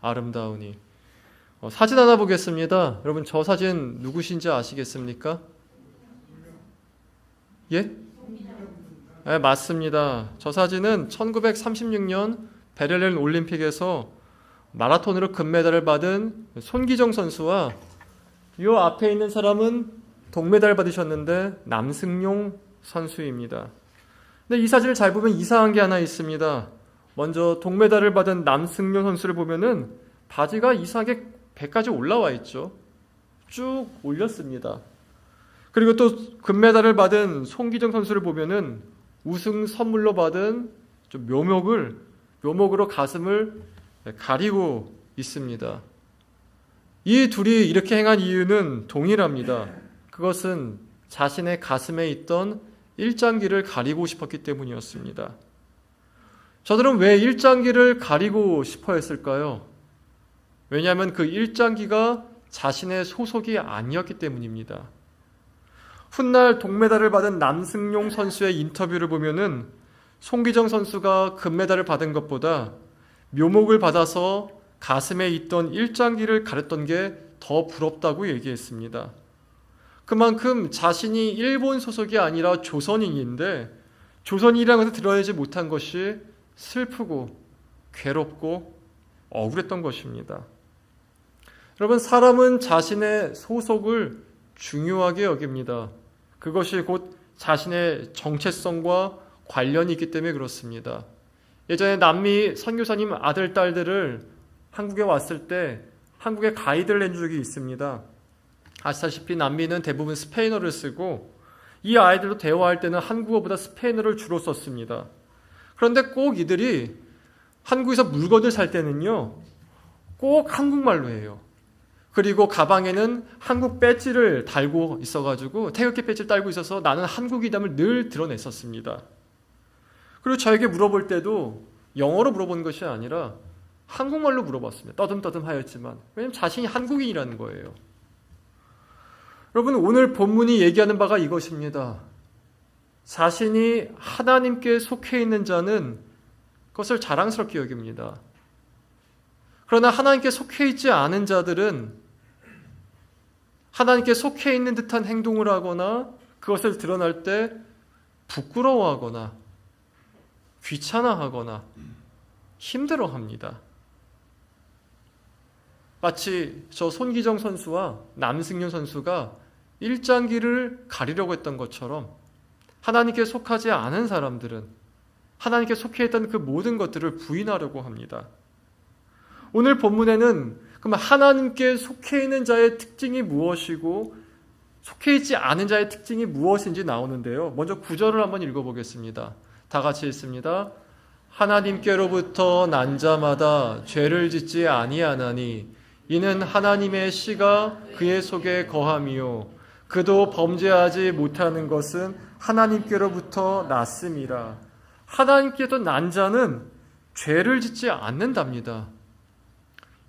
아름다우니. 사진 하나 보겠습니다. 여러분 저 사진 누구신지 아시겠습니까? 예? 네, 맞습니다. 저 사진은 1936년 베를린 올림픽에서 마라톤으로 금메달을 받은 손기정 선수와 이 앞에 있는 사람은 동메달 받으셨는데 남승용 선수입니다. 근데 이 사진을 잘 보면 이상한 게 하나 있습니다. 먼저 동메달을 받은 남승용 선수를 보면은 바지가 이상하게 배까지 올라와 있죠. 쭉 올렸습니다. 그리고 또 금메달을 받은 손기정 선수를 보면은 우승 선물로 받은 좀 묘목으로 가슴을 가리고 있습니다. 이 둘이 이렇게 행한 이유는 동일합니다. 그것은 자신의 가슴에 있던 일장기를 가리고 싶었기 때문이었습니다. 저들은 왜 일장기를 가리고 싶어 했을까요? 왜냐하면 그 일장기가 자신의 소속이 아니었기 때문입니다. 훗날 동메달을 받은 남승용 선수의 인터뷰를 보면은 손기정 선수가 금메달을 받은 것보다 묘목을 받아서 가슴에 있던 일장기를 가렸던 게 더 부럽다고 얘기했습니다. 그만큼 자신이 일본 소속이 아니라 조선인인데 조선인이라는 것을 드러내지 못한 것이 슬프고 괴롭고 억울했던 것입니다. 여러분, 사람은 자신의 소속을 중요하게 여깁니다. 그것이 곧 자신의 정체성과 관련이 있기 때문에 그렇습니다. 예전에 남미 선교사님 아들, 딸들을 한국에 왔을 때 한국에 가이드를 낸 적이 있습니다. 아시다시피 남미는 대부분 스페인어를 쓰고 이 아이들도 대화할 때는 한국어보다 스페인어를 주로 썼습니다. 그런데 꼭 이들이 한국에서 물건을 살 때는요, 꼭 한국말로 해요. 그리고 가방에는 한국 배지를 달고 있어가지고 태극기 배지를 달고 있어서 나는 한국이담을 늘 드러냈었습니다. 그리고 저에게 물어볼 때도 영어로 물어보는 것이 아니라 한국말로 물어봤습니다. 떠듬떠듬 하였지만. 왜냐하면 자신이 한국인이라는 거예요. 여러분, 오늘 본문이 얘기하는 바가 이것입니다. 자신이 하나님께 속해 있는 자는 그것을 자랑스럽게 여깁니다. 그러나 하나님께 속해 있지 않은 자들은 하나님께 속해 있는 듯한 행동을 하거나 그것을 드러날 때 부끄러워하거나 귀찮아하거나 힘들어합니다. 마치 저 손기정 선수와 남승용 선수가 일장기를 가리려고 했던 것처럼 하나님께 속하지 않은 사람들은 하나님께 속해 있던 그 모든 것들을 부인하려고 합니다. 오늘 본문에는 그럼 하나님께 속해 있는 자의 특징이 무엇이고 속해 있지 않은 자의 특징이 무엇인지 나오는데요. 먼저 9절을 한번 읽어보겠습니다. 다 같이 읽습니다. 하나님께로부터 난 자마다 죄를 짓지 아니하나니 이는 하나님의 씨가 그의 속에 거함이요 그도 범죄하지 못하는 것은 하나님께로부터 났음이라. 하나님께서 난 자는 죄를 짓지 않는답니다.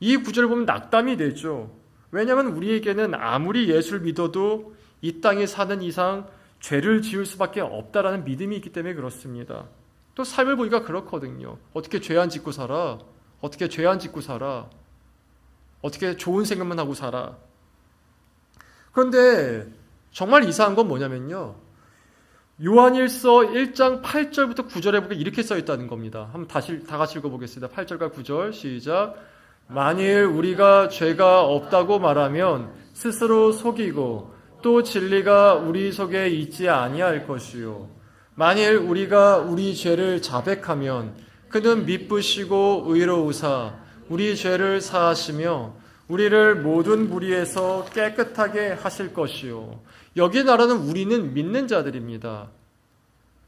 이 구절을 보면 낙담이 되죠. 왜냐하면 우리에게는 아무리 예수를 믿어도 이 땅에 사는 이상 죄를 지을 수밖에 없다라는 믿음이 있기 때문에 그렇습니다. 또 삶을 보니까 그렇거든요. 어떻게 죄 안 짓고 살아? 어떻게 죄 안 짓고 살아? 어떻게 좋은 생각만 하고 살아? 그런데 정말 이상한 건 뭐냐면요. 요한일서 1장 8절부터 9절에 보면 이렇게 써 있다는 겁니다. 한번 다 같이 읽어보겠습니다. 8절과 9절 시작. 만일 우리가 죄가 없다고 말하면 스스로 속이고 또 진리가 우리 속에 있지 아니할 것이요. 만일 우리가 우리 죄를 자백하면 그는 미쁘시고 의로우사 우리 죄를 사하시며 우리를 모든 무리에서 깨끗하게 하실 것이요. 여기 말하는 우리는 믿는 자들입니다.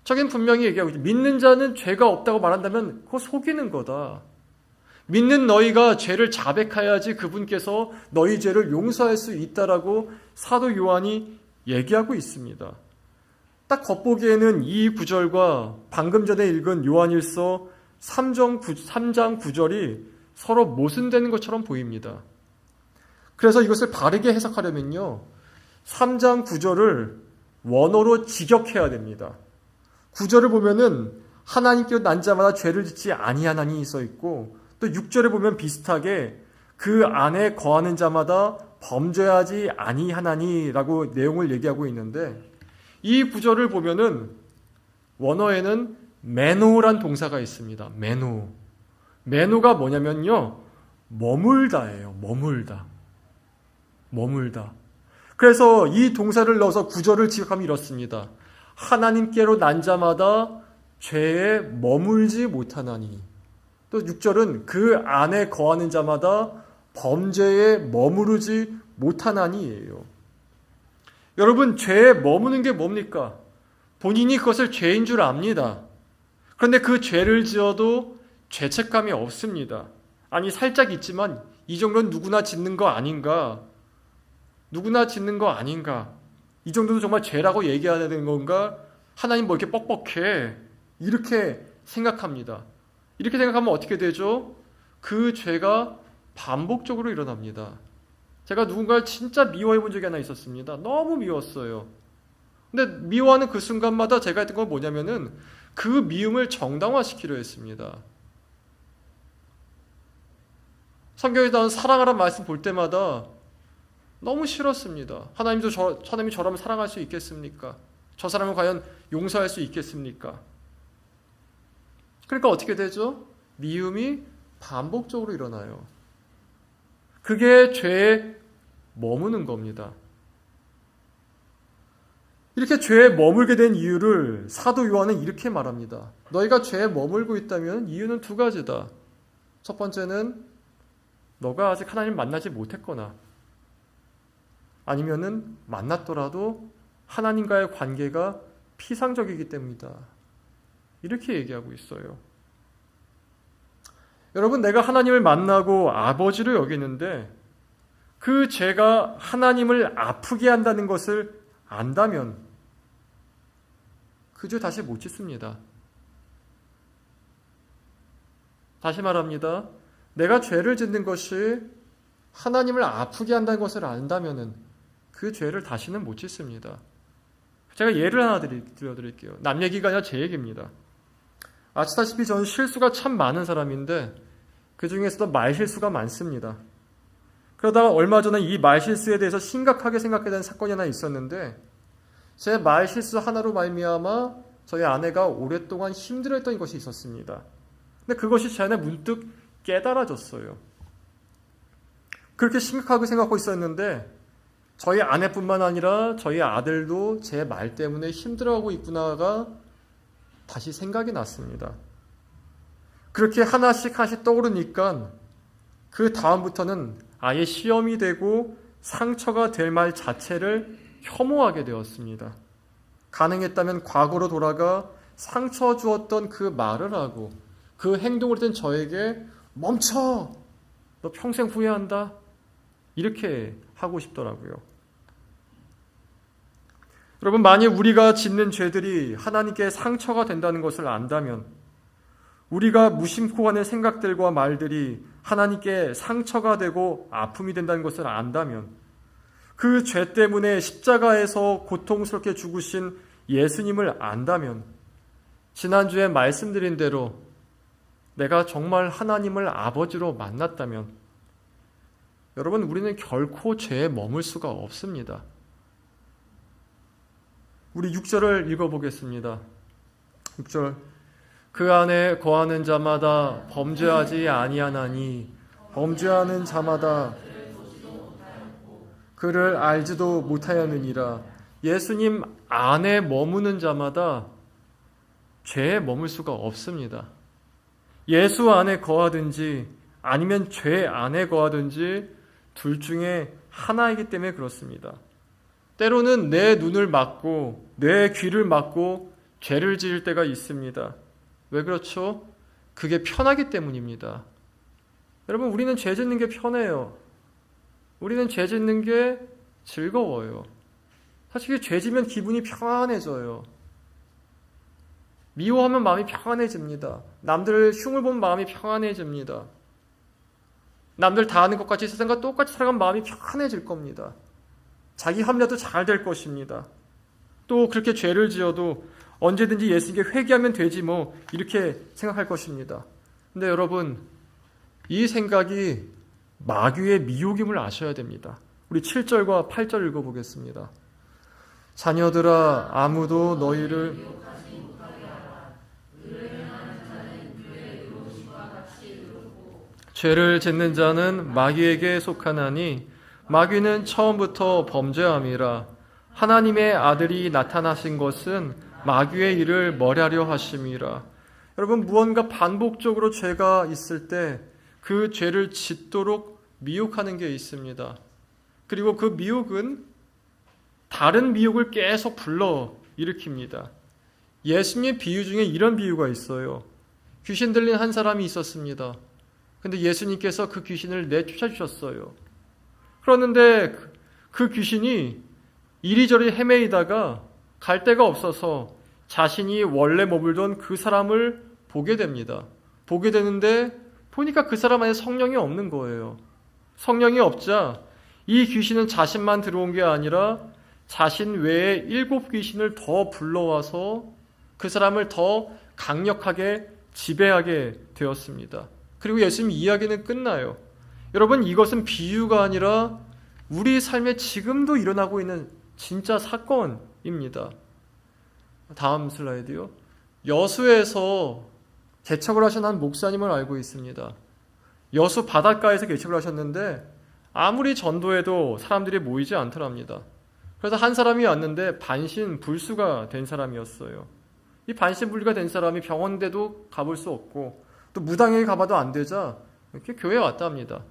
저긴 분명히 얘기하고 있죠. 믿는 자는 죄가 없다고 말한다면 그거 속이는 거다. 믿는 너희가 죄를 자백해야지 그분께서 너희 죄를 용서할 수 있다라고 사도 요한이 얘기하고 있습니다. 딱 겉보기에는 이 구절과 방금 전에 읽은 요한일서 3장 9절이 서로 모순되는 것처럼 보입니다. 그래서 이것을 바르게 해석하려면요, 3장 9절을 원어로 직역해야 됩니다. 9절을 보면은 하나님께로 난 자마다 죄를 짓지 아니하나니 써 있고 또 6절에 보면 비슷하게 그 안에 거하는 자마다 범죄하지 아니하나니라고 내용을 얘기하고 있는데, 이 구절을 보면은 원어에는 메노란 동사가 있습니다. 메노가 뭐냐면요, 머물다예요. 머물다. 그래서 이 동사를 넣어서 구절을 지각하면 이렇습니다. 하나님께로 난 자마다 죄에 머물지 못하나니. 또 6절은 그 안에 거하는 자마다 범죄에 머무르지 못하나니예요. 여러분, 죄에 머무는 게 뭡니까? 본인이 그것을 죄인 줄 압니다. 그런데 그 죄를 지어도 죄책감이 없습니다. 아니, 살짝 있지만 이 정도는 누구나 짓는 거 아닌가? 이 정도는 정말 죄라고 얘기해야 되는 건가? 하나님 뭐 이렇게 뻑뻑해? 이렇게 생각합니다. 이렇게 생각하면 어떻게 되죠? 그 죄가 반복적으로 일어납니다. 제가 누군가를 진짜 미워해 본 적이 하나 있었습니다. 너무 미웠어요. 근데 미워하는 그 순간마다 제가 했던 건 뭐냐면은 그 미움을 정당화시키려 했습니다. 성경에서 나오는 사랑하라는 말씀 볼 때마다 너무 싫었습니다. 하나님이 저라면 사랑할 수 있겠습니까? 저 사람을 과연 용서할 수 있겠습니까? 그러니까 어떻게 되죠? 미움이 반복적으로 일어나요. 그게 죄에 머무는 겁니다. 이렇게 죄에 머물게 된 이유를 사도 요한은 이렇게 말합니다. 너희가 죄에 머물고 있다면 이유는 두 가지다. 첫 번째는 너가 아직 하나님을 만나지 못했거나, 아니면은 만났더라도 하나님과의 관계가 피상적이기 때문이다. 이렇게 얘기하고 있어요. 여러분, 내가 하나님을 만나고 아버지로 여기는데 그 죄가 하나님을 아프게 한다는 것을 안다면 그 죄 다시 못 짓습니다. 다시 말합니다. 내가 죄를 짓는 것이 하나님을 아프게 한다는 것을 안다면 그 죄를 다시는 못 짓습니다. 제가 예를 하나 들려드릴게요. 남 얘기가 아니라 제 얘기입니다. 아시다시피 저는 실수가 참 많은 사람인데 그 중에서도 말실수가 많습니다. 그러다가 얼마 전에 이 말실수에 대해서 심각하게 생각하게 된 사건이 하나 있었는데, 제 말실수 하나로 말미암아 저희 아내가 오랫동안 힘들어했던 것이 있었습니다. 근데 그것이 제 안에 문득 깨달아졌어요. 그렇게 심각하게 생각하고 있었는데 저희 아내뿐만 아니라 저희 아들도 제 말 때문에 힘들어하고 있구나가 다시 생각이 났습니다. 그렇게 하나씩 떠오르니까 그 다음부터는 아예 시험이 되고 상처가 될 말 자체를 혐오하게 되었습니다. 가능했다면 과거로 돌아가 상처 주었던 그 말을 하고 그 행동을 했던 저에게 멈춰! 너 평생 후회한다? 이렇게 하고 싶더라고요. 여러분, 만약 우리가 짓는 죄들이 하나님께 상처가 된다는 것을 안다면, 우리가 무심코 하는 생각들과 말들이 하나님께 상처가 되고 아픔이 된다는 것을 안다면, 그 죄 때문에 십자가에서 고통스럽게 죽으신 예수님을 안다면, 지난주에 말씀드린 대로 내가 정말 하나님을 아버지로 만났다면, 여러분, 우리는 결코 죄에 머물 수가 없습니다. 우리 6절을 읽어보겠습니다. 6절. 그 안에 거하는 자마다 범죄하지 아니하나니 범죄하는 자마다 그를 알지도 못하였느니라. 예수님 안에 머무는 자마다 죄에 머물 수가 없습니다. 예수 안에 거하든지 아니면 죄 안에 거하든지 둘 중에 하나이기 때문에 그렇습니다. 때로는 내 눈을 막고 내 귀를 막고 죄를 지을 때가 있습니다. 왜 그렇죠? 그게 편하기 때문입니다. 여러분, 우리는 죄 짓는 게 편해요. 우리는 죄 짓는 게 즐거워요. 사실 죄 지면 기분이 평안해져요. 미워하면 마음이 평안해집니다. 남들 흉을 보면 마음이 평안해집니다. 남들 다 하는 것 같이 세상과 똑같이 살아가면 마음이 평안해질 겁니다. 자기 합리화도 잘 될 것입니다. 또 그렇게 죄를 지어도 언제든지 예수님께 회개하면 되지 뭐 이렇게 생각할 것입니다. 근데 여러분, 이 생각이 마귀의 미혹임을 아셔야 됩니다. 우리 7절과 8절 읽어보겠습니다. 자녀들아 아무도 너희를 죄를 짓는 자는 마귀에게 속하나니 마귀는 처음부터 범죄함이라. 하나님의 아들이 나타나신 것은 마귀의 일을 멀하려 하심이라. 여러분, 무언가 반복적으로 죄가 있을 때 그 죄를 짓도록 미혹하는 게 있습니다. 그리고 그 미혹은 다른 미혹을 계속 불러 일으킵니다. 예수님의 비유 중에 이런 비유가 있어요. 귀신 들린 한 사람이 있었습니다. 근데 예수님께서 그 귀신을 내쫓아 주셨어요. 그러는데 그 귀신이 이리저리 헤매이다가 갈 데가 없어서 자신이 원래 머물던 그 사람을 보게 됩니다. 보게 되는데 보니까 그 사람 안에 성령이 없는 거예요. 성령이 없자 이 귀신은 자신만 들어온 게 아니라 자신 외에 7 귀신을 더 불러와서 그 사람을 더 강력하게 지배하게 되었습니다. 그리고 예수님 이야기는 끝나요. 여러분, 이것은 비유가 아니라 우리 삶에 지금도 일어나고 있는 진짜 사건입니다. 다음 슬라이드요. 여수에서 개척을 하신 한 목사님을 알고 있습니다. 여수 바닷가에서 개척을 하셨는데 아무리 전도해도 사람들이 모이지 않더랍니다. 그래서 한 사람이 왔는데 반신불수가 된 사람이었어요. 이 반신불수가 된 사람이 병원대도 가볼 수 없고 또 무당에게 가봐도 안 되자 이렇게 교회에 왔답니다.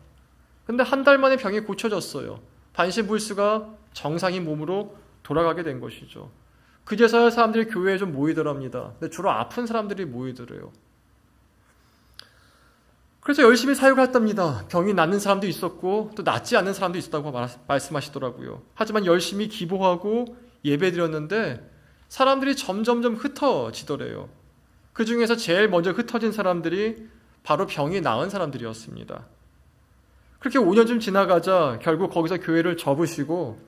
근데 한 달 만에 병이 고쳐졌어요. 반신불수가 정상인 몸으로 돌아가게 된 것이죠. 그제서야 사람들이 교회에 좀 모이더랍니다. 근데 주로 아픈 사람들이 모이더래요. 그래서 열심히 사역했답니다. 병이 낫는 사람도 있었고 또 낫지 않는 사람도 있었다고 말씀하시더라고요. 하지만 열심히 기도하고 예배드렸는데 사람들이 점점점 흩어지더래요. 그 중에서 제일 먼저 흩어진 사람들이 바로 병이 나은 사람들이었습니다. 그렇게 5년쯤 지나가자 결국 거기서 교회를 접으시고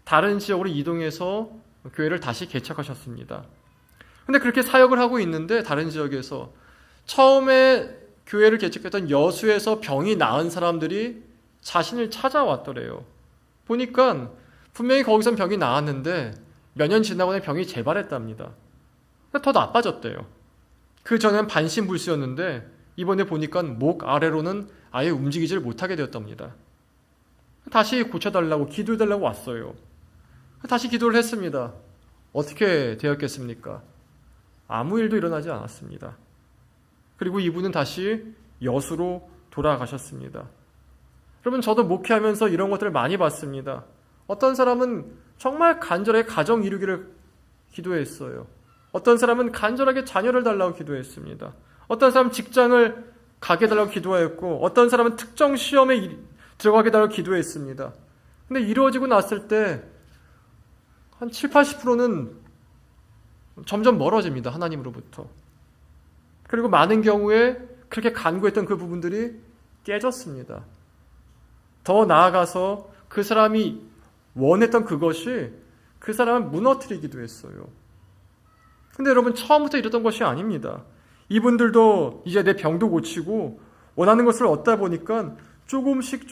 다른 지역으로 이동해서 교회를 다시 개척하셨습니다. 근데 그렇게 사역을 하고 있는데 다른 지역에서 처음에 교회를 개척했던 여수에서 병이 나은 사람들이 자신을 찾아왔더래요. 보니까 분명히 거기선 병이 나았는데 몇 년 지나고 나니 병이 재발했답니다. 더 나빠졌대요. 그 전엔 반신불수였는데 이번에 보니까 목 아래로는 아예 움직이질 못하게 되었답니다. 다시 고쳐달라고 기도해달라고 왔어요. 다시 기도를 했습니다. 어떻게 되었겠습니까? 아무 일도 일어나지 않았습니다. 그리고 이분은 다시 여수로 돌아가셨습니다. 여러분, 저도 목회하면서 이런 것들을 많이 봤습니다. 어떤 사람은 정말 간절하게 가정 이루기를 기도했어요. 어떤 사람은 간절하게 자녀를 달라고 기도했습니다. 어떤 사람은 직장을 가게 해달라고 기도했고 어떤 사람은 특정 시험에 들어가게 해달라고 기도했습니다. 근데 이루어지고 났을 때 한 7, 80%는 점점 멀어집니다. 하나님으로부터. 그리고 많은 경우에 그렇게 간구했던 그 부분들이 깨졌습니다. 더 나아가서 그 사람이 원했던 그것이 그 사람을 무너뜨리기도 했어요. 근데 여러분, 처음부터 이랬던 것이 아닙니다. 이분들도 이제 내 병도 고치고 원하는 것을 얻다 보니까 조금씩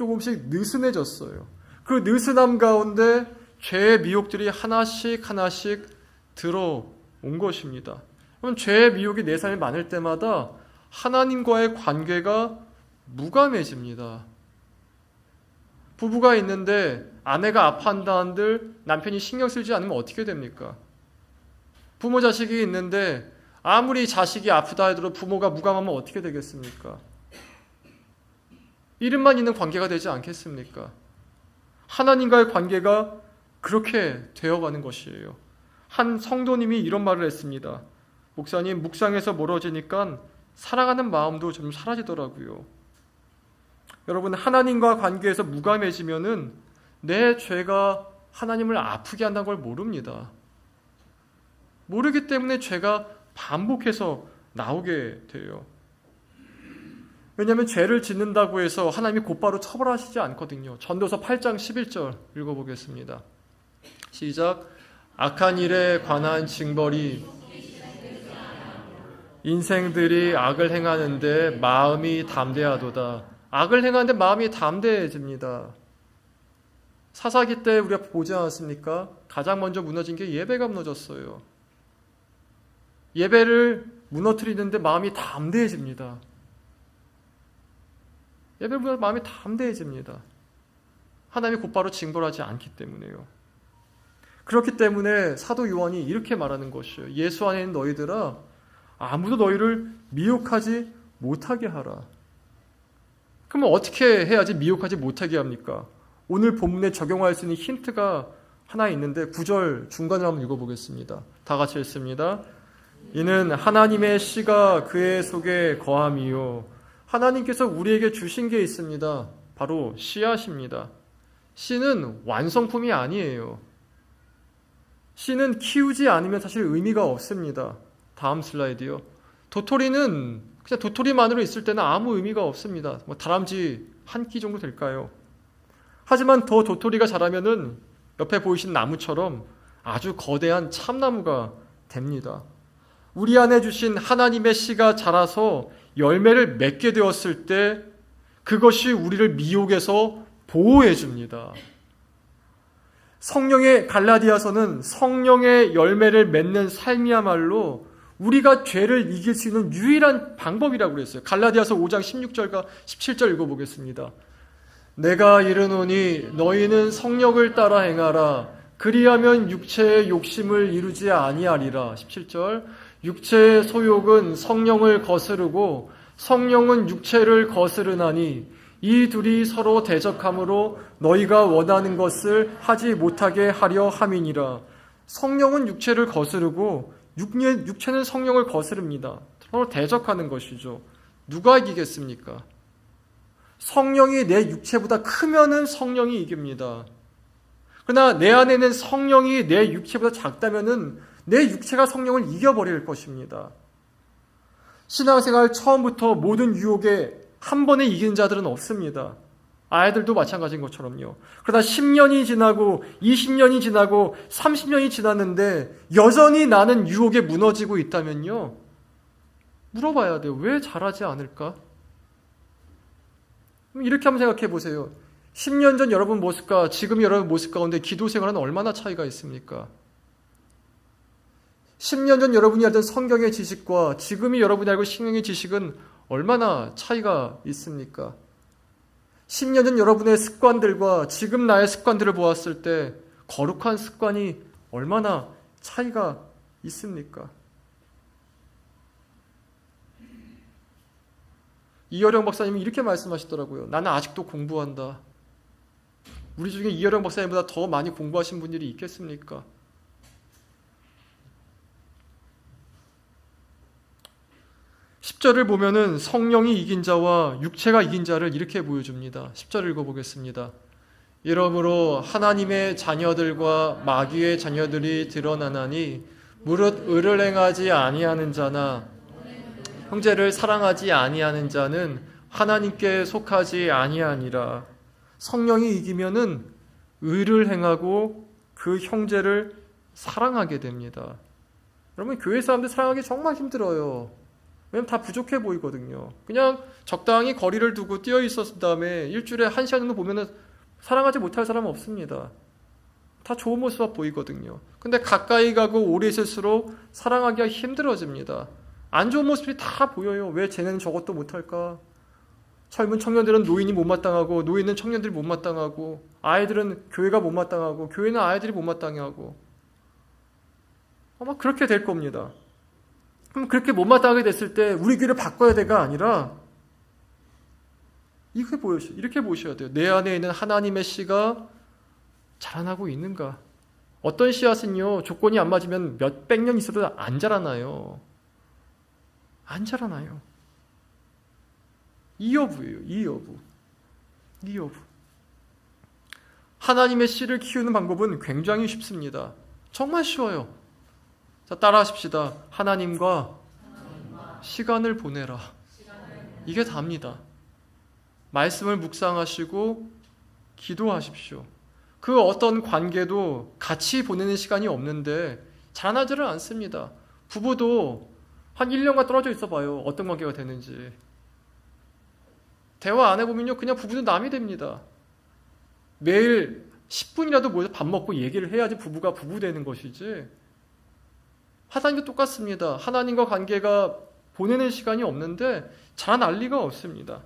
느슨해졌어요. 그 느슨함 가운데 죄의 미혹들이 하나씩 들어온 것입니다. 그럼 죄의 미혹이 내 삶에 많을 때마다 하나님과의 관계가 무감해집니다. 부부가 있는데 아내가 아파한다 한들 남편이 신경 쓰지 않으면 어떻게 됩니까? 부모 자식이 있는데 아무리 자식이 아프다 하더라도 부모가 무감하면 어떻게 되겠습니까? 이름만 있는 관계가 되지 않겠습니까? 하나님과의 관계가 그렇게 되어가는 것이에요. 한 성도님이 이런 말을 했습니다. 목사님, 묵상에서 멀어지니까 사랑하는 마음도 좀 사라지더라고요. 여러분, 하나님과 관계에서 무감해지면은 내 죄가 하나님을 아프게 한다는 걸 모릅니다. 모르기 때문에 죄가 반복해서 나오게 돼요. 왜냐하면 죄를 짓는다고 해서 하나님이 곧바로 처벌하시지 않거든요. 전도서 8장 11절 읽어보겠습니다. 시작. 악한 일에 관한 징벌이 인생들이 악을 행하는데 마음이 담대하도다. 악을 행하는데 마음이 담대해집니다. 사사기 때 우리가 보지 않았습니까? 가장 먼저 무너진 게 예배가 무너졌어요. 예배를 무너뜨리는데 마음이 담대해집니다. 예배를 무너뜨리면 마음이 담대해집니다. 하나님이 곧바로 징벌하지 않기 때문에요. 그렇기 때문에 사도 요한이 이렇게 말하는 것이에요. 예수 안에 있는 너희들아, 아무도 너희를 미혹하지 못하게 하라. 그러면 어떻게 해야지 미혹하지 못하게 합니까? 오늘 본문에 적용할 수 있는 힌트가 하나 있는데 9절 중간을 한번 읽어보겠습니다. 다 같이 읽습니다. 이는 하나님의 씨가 그의 속에 거함이요. 하나님께서 우리에게 주신 게 있습니다. 바로 씨앗입니다. 씨는 완성품이 아니에요. 씨는 키우지 않으면 사실 의미가 없습니다. 다음 슬라이드요. 도토리는 그냥 도토리만으로 있을 때는 아무 의미가 없습니다. 다람쥐 한 끼 정도 될까요? 하지만 더 도토리가 자라면은 옆에 보이신 나무처럼 아주 거대한 참나무가 됩니다. 우리 안에 주신 하나님의 씨가 자라서 열매를 맺게 되었을 때 그것이 우리를 미혹에서 보호해 줍니다. 성령의 갈라디아서는 성령의 열매를 맺는 삶이야말로 우리가 죄를 이길 수 있는 유일한 방법이라고 그랬어요. 갈라디아서 5장 16절과 17절 읽어보겠습니다. 내가 이르노니 너희는 성령을 따라 행하라. 그리하면 육체의 욕심을 이루지 아니하리라. 17절. 육체의 소욕은 성령을 거스르고 성령은 육체를 거스르나니 이 둘이 서로 대적함으로 너희가 원하는 것을 하지 못하게 하려 함이니라. 성령은 육체를 거스르고 육체는 성령을 거스릅니다. 서로 대적하는 것이죠. 누가 이기겠습니까? 성령이 내 육체보다 크면은 성령이 이깁니다. 그러나 내 안에는 성령이 내 육체보다 작다면은 내 육체가 성령을 이겨버릴 것입니다. 신앙생활 처음부터 모든 유혹에 한 번에 이긴 자들은 없습니다. 아이들도 마찬가지인 것처럼요. 그러나 10년이 지나고 20년이 지나고 30년이 지났는데 여전히 나는 유혹에 무너지고 있다면요. 물어봐야 돼요. 왜 잘하지 않을까? 이렇게 한번 생각해 보세요. 10년 전 여러분 모습과 지금 여러분 모습 가운데 기도 생활은 얼마나 차이가 있습니까? 10년 전 여러분이 알던 성경의 지식과 지금이 여러분이 알고 성경의 지식은 얼마나 차이가 있습니까? 10년 전 여러분의 습관들과 지금 나의 습관들을 보았을 때 거룩한 습관이 얼마나 차이가 있습니까? 이어령 박사님이 이렇게 말씀하시더라고요. 나는 아직도 공부한다. 우리 중에 이어령 박사님보다 더 많이 공부하신 분들이 있겠습니까? 10절을 보면은 성령이 이긴 자와 육체가 이긴 자를 이렇게 보여줍니다. 10절 읽어보겠습니다. 이러므로 하나님의 자녀들과 마귀의 자녀들이 드러나나니 무릇 의를 행하지 아니하는 자나 형제를 사랑하지 아니하는 자는 하나님께 속하지 아니하니라. 성령이 이기면은 의를 행하고 그 형제를 사랑하게 됩니다. 여러분, 교회 사람들 사랑하기 정말 힘들어요. 왜냐면 다 부족해 보이거든요. 그냥 적당히 거리를 두고 뛰어 있었은 다음에 일주일에 1시간 정도 보면은 사랑하지 못할 사람은 없습니다. 다 좋은 모습만 보이거든요. 근데 가까이 가고 오래 있을수록 사랑하기가 힘들어집니다. 안 좋은 모습이 다 보여요. 왜 쟤는 저것도 못할까? 젊은 청년들은 노인이 못마땅하고 노인은 청년들이 못마땅하고 아이들은 교회가 못마땅하고 교회는 아이들이 못마땅해 하고 아마 그렇게 될 겁니다. 그럼 그렇게 못마땅하게 됐을 때 우리 교회를 바꿔야 돼가 아니라 이렇게 보셔야 돼요. 내 안에 있는 하나님의 씨가 자라나고 있는가? 어떤 씨앗은요, 조건이 안 맞으면 몇백 년 있어도 안 자라나요. 안 자라나요. 이 여부예요. 이 여부. 하나님의 씨를 키우는 방법은 굉장히 쉽습니다. 정말 쉬워요. 자, 따라하십시다. 하나님과 시간을 보내라. 이게 답니다. 말씀을 묵상하시고 기도하십시오. 그 어떤 관계도 같이 보내는 시간이 없는데 자라나지를 않습니다. 부부도 한 1년간 떨어져 있어 봐요. 어떤 관계가 되는지. 대화 안 해보면요, 그냥 부부는 남이 됩니다. 매일 10분이라도 모여서 밥 먹고 얘기를 해야지 부부가 부부 되는 것이지. 하나님도 똑같습니다. 하나님과 관계가 보내는 시간이 없는데 자라날 리가 없습니다.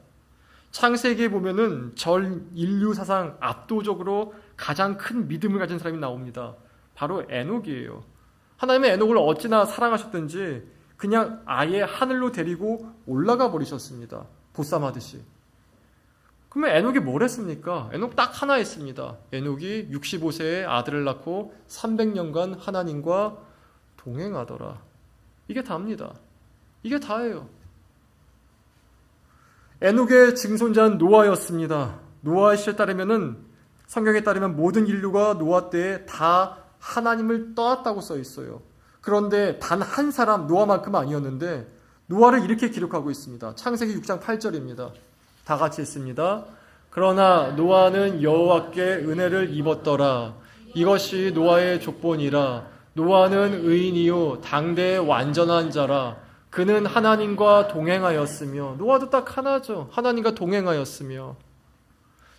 창세기에 보면은 전 인류 사상 압도적으로 가장 큰 믿음을 가진 사람이 나옵니다. 바로 에녹이에요. 하나님은 에녹을 어찌나 사랑하셨든지 그냥 아예 하늘로 데리고 올라가 버리셨습니다. 보쌈하듯이. 그러면 에녹이 뭘 했습니까? 에녹 딱 하나 했습니다. 에녹이 65세에 아들을 낳고 300년간 하나님과 동행하더라. 이게 다입니다. 이게 다예요. 에녹의 증손자는 노아였습니다. 노아의 시에 따르면은, 성경에 따르면 모든 인류가 노아 때에 다 하나님을 떠났다고 써 있어요. 그런데 단 한 사람, 노아만큼 아니었는데 노아를 이렇게 기록하고 있습니다. 창세기 6장 8절입니다. 다 같이 읽습니다. 그러나 노아는 여호와께 은혜를 입었더라. 이것이 노아의 족본이라. 노아는 의인이요 당대의 완전한 자라. 그는 하나님과 동행하였으며. 노아도 딱 하나죠. 하나님과 동행하였으며.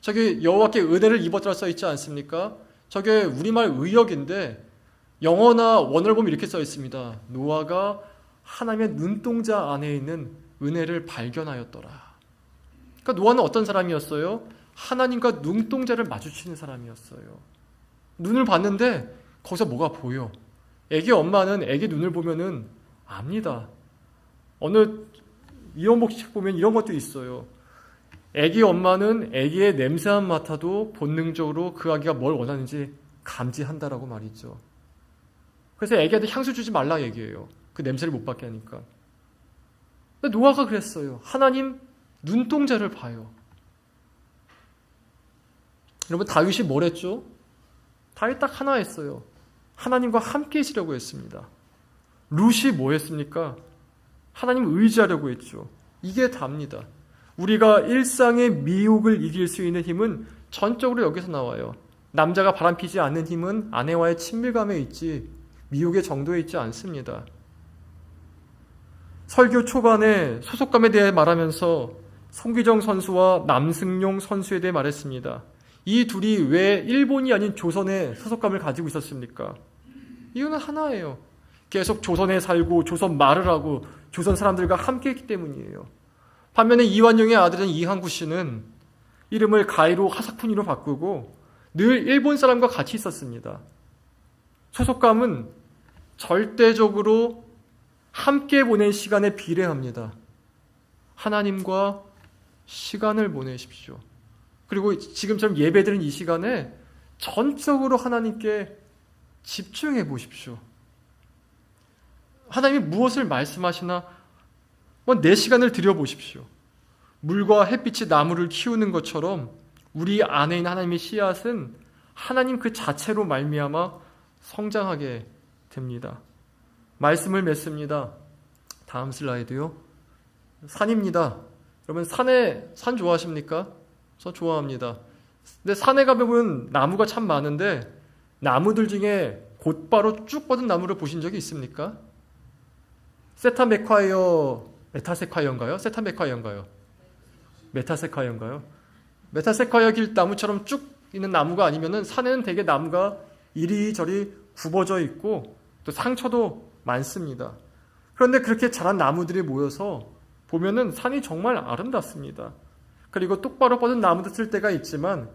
저기 여호와께 은혜를 입었더라 써 있지 않습니까? 저게 우리말 의역인데 영어나 원어를 보면 이렇게 써 있습니다. 노아가 하나님의 눈동자 안에 있는 은혜를 발견하였더라. 그러니까 노아는 어떤 사람이었어요? 하나님과 눈동자를 마주치는 사람이었어요. 눈을 봤는데 거기서 뭐가 보여. 애기 엄마는 애기 눈을 보면은 압니다. 어느 이혼복식 보면 이런 것도 있어요. 애기 엄마는 애기의 냄새만 맡아도 본능적으로 그 아기가 뭘 원하는지 감지한다라고 말이죠. 그래서 애기한테 향수 주지 말라 얘기해요. 그 냄새를 못 맡게 하니까. 근데 노아가 그랬어요. 하나님 눈동자를 봐요. 여러분 다윗이 뭘 했죠? 다윗 딱 하나 했어요. 하나님과 함께 있으려고 했습니다. 룻이 뭐 했습니까? 하나님 의지하려고 했죠. 이게 답니다. 우리가 일상의 미혹을 이길 수 있는 힘은 전적으로 여기서 나와요. 남자가 바람피지 않는 힘은 아내와의 친밀감에 있지 미혹의 정도에 있지 않습니다. 설교 초반에 소속감에 대해 말하면서 송기정 선수와 남승용 선수에 대해 말했습니다. 이 둘이 왜 일본이 아닌 조선에 소속감을 가지고 있었습니까? 이유는 하나예요. 계속 조선에 살고 조선 말을 하고 조선 사람들과 함께 했기 때문이에요. 반면에 이완용의 아들인 이항구 씨는 이름을 가이로 하사쿠니로 바꾸고 늘 일본 사람과 같이 있었습니다. 소속감은 절대적으로 함께 보낸 시간에 비례합니다. 하나님과 시간을 보내십시오. 그리고 지금처럼 예배드리는 이 시간에 전적으로 하나님께 집중해 보십시오. 하나님이 무엇을 말씀하시나 내 시간을 들여보십시오. 물과 햇빛이 나무를 키우는 것처럼 우리 안에 있는 하나님의 씨앗은 하나님 그 자체로 말미암아 성장하게 됩니다. 말씀을 맺습니다. 다음 슬라이드요. 산입니다. 여러분 산 좋아하십니까? 저 좋아합니다. 근데 산에 가보면 나무가 참 많은데 나무들 중에 곧바로 쭉 뻗은 나무를 보신 적이 있습니까? 메타세콰이어인가요? 메타세콰이어 길나무처럼 쭉 있는 나무가 아니면은 산에는 되게 나무가 이리저리 굽어져 있고 또 상처도 많습니다. 그런데 그렇게 자란 나무들이 모여서 보면은 산이 정말 아름답습니다. 그리고 똑바로 뻗은 나무도 쓸 때가 있지만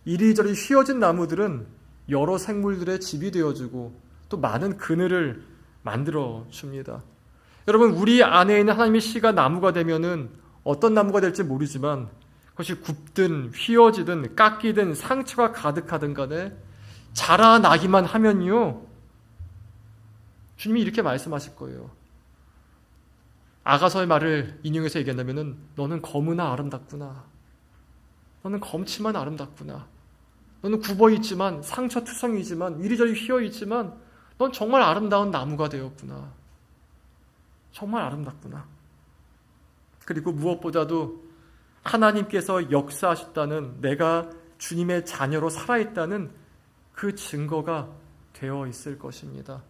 이리저리 휘어진 나무들은 여러 생물들의 집이 되어주고 또 많은 그늘을 만들어 줍니다. 여러분 우리 안에 있는 하나님의 씨가 나무가 되면은 어떤 나무가 될지 모르지만 그것이 굽든 휘어지든 깎이든 상처가 가득하든 간에 자라나기만 하면요 주님이 이렇게 말씀하실 거예요. 아가서의 말을 인용해서 얘기한다면은 너는 검으나 아름답구나. 너는 검지만 아름답구나. 너는 굽어있지만 상처투성이지만 이리저리 휘어있지만 넌 정말 아름다운 나무가 되었구나. 정말 아름답구나. 그리고 무엇보다도 하나님께서 역사하셨다는 내가 주님의 자녀로 살아있다는 그 증거가 되어 있을 것입니다.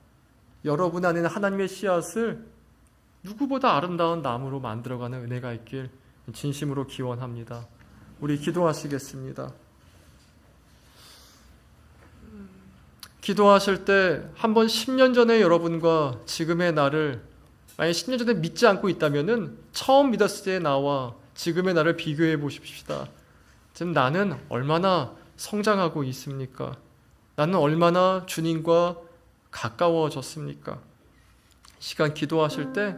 여러분 안에는 하나님의 씨앗을 누구보다 아름다운 나무로 만들어가는 은혜가 있길 진심으로 기원합니다. 우리 기도하시겠습니다. 기도하실 때 한번 10년 전에 여러분과 지금의 나를, 만약 10년 전에 믿지 않고 있다면은 처음 믿었을 때의 나와 지금의 나를 비교해 보십시다. 지금 나는 얼마나 성장하고 있습니까? 나는 얼마나 주님과 가까워졌습니까? 시간 기도하실 때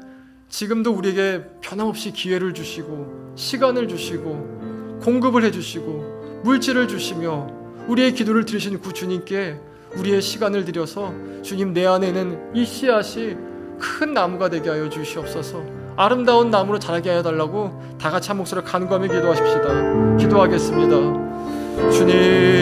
지금도 우리에게 변함없이 기회를 주시고 시간을 주시고 공급을 해주시고 물질을 주시며 우리의 기도를 들으신 구 주님께 우리의 시간을 들여서 주님, 내 안에는 이 씨앗이 큰 나무가 되게 하여 주시옵소서. 아름다운 나무로 자라게 하여 달라고 다 같이 한 목소리로 간구하며 기도하십시다. 기도하겠습니다. 주님,